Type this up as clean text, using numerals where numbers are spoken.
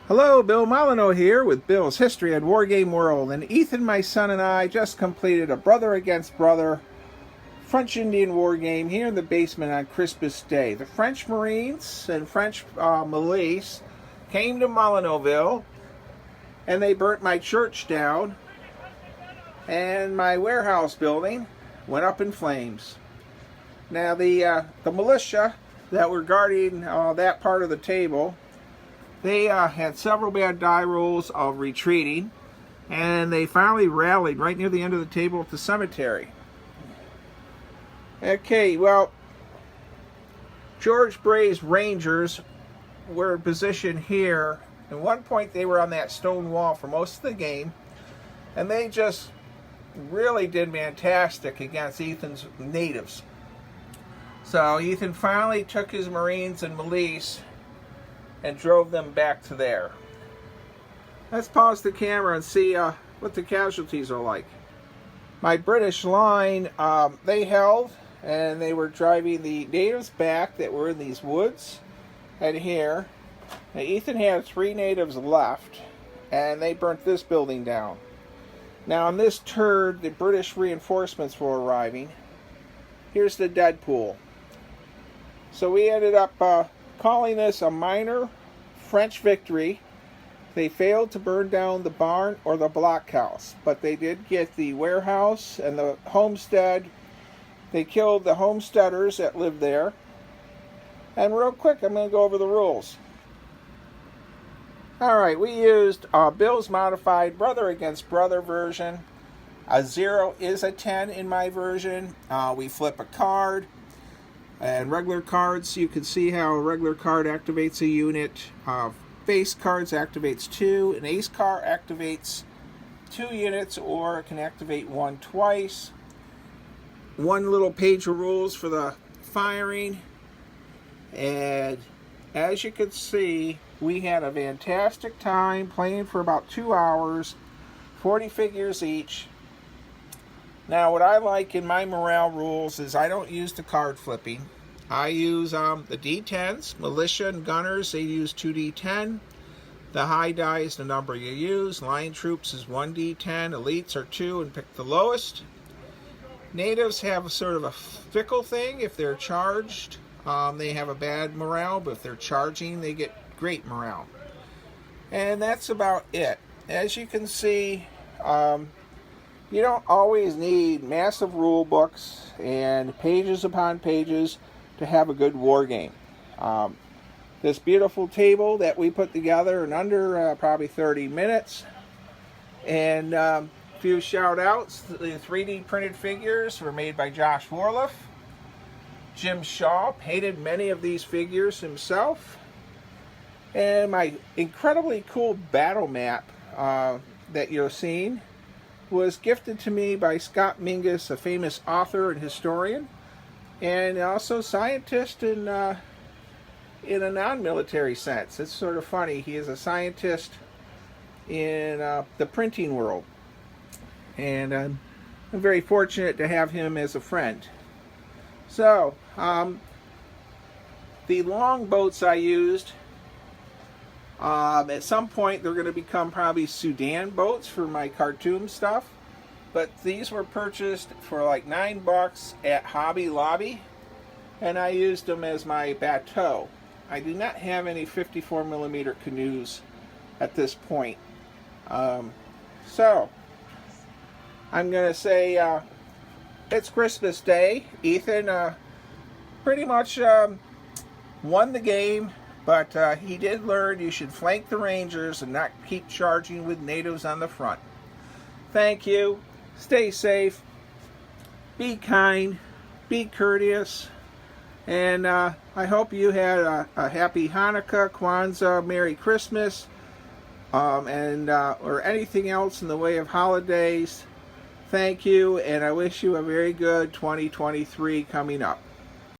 Hello, Bill Molyneux here with Bill's History and Wargame World. And Ethan, my son, and I just completed a brother against brother French Indian war game here in the basement on Christmas Day. The French Marines and French milice came to Molyneuxville and they burnt my church down, and my warehouse building went up in flames. Now the militia that were guarding that part of the table, they had several bad die rolls of retreating, and they finally rallied right near the end of the table at the cemetery. Okay, well, George Bray's Rangers were in position here. At one point they were on that stone wall for most of the game, and they just really did fantastic against Ethan's natives. So Ethan finally took his Marines and milice and drove them back to there. Let's pause the camera and see what the casualties are like. My British line, they held, and they were driving the natives back that were in these woods and here. Now, Ethan had 3 natives left, and they burnt this building down. Now on this turd, the British reinforcements were arriving. Here's the dead pool. So we ended up calling this a minor French victory. They failed to burn down the barn or the blockhouse, but they did get the warehouse and the homestead. They killed the homesteaders that lived there. And real quick, I'm going to go over the rules. Alright, we used Bill's modified brother against brother version. A 0 is a 10 in my version. We flip a card. And regular cards, you can see how a regular card activates a unit. Face cards activates 2. An ace card activates 2 units, or it can activate 1 twice. 1 little page of rules for the firing. And as you can see, we had a fantastic time playing for about 2 hours, 40 figures each. Now, what I like in my morale rules is I don't use the card flipping. I use the D10s. Militia and gunners, they use 2D10. The high die is the number you use. Line troops is 1D10. Elites are 2 and pick the lowest. Natives have a sort of a fickle thing. If they're charged, they have a bad morale, but if they're charging, they get great morale. And that's about it. As you can see, you don't always need massive rule books and pages upon pages to have a good war game. This beautiful table that we put together in under probably 30 minutes. And a few shout outs. The 3D printed figures were made by Josh Warliff. Jim Shaw painted many of these figures himself. And my incredibly cool battle map that you're seeing was gifted to me by Scott Mingus, a famous author and historian, and also scientist in a non-military sense. It's sort of funny. He is a scientist in the printing world, and I'm very fortunate to have him as a friend. So, the long boats I used, at some point they're going to become probably Sudan boats for my cartoon stuff, but these were purchased for like $9 at Hobby Lobby, and I used them as my bateau. I do not have any 54mm canoes at this point. So I'm going to say it's Christmas Day. Ethan pretty much won the game. But he did learn you should flank the Rangers and not keep charging with natives on the front. Thank you. Stay safe. Be kind. Be courteous. And I hope you had a happy Hanukkah, Kwanzaa, Merry Christmas, or anything else in the way of holidays. Thank you, and I wish you a very good 2023 coming up.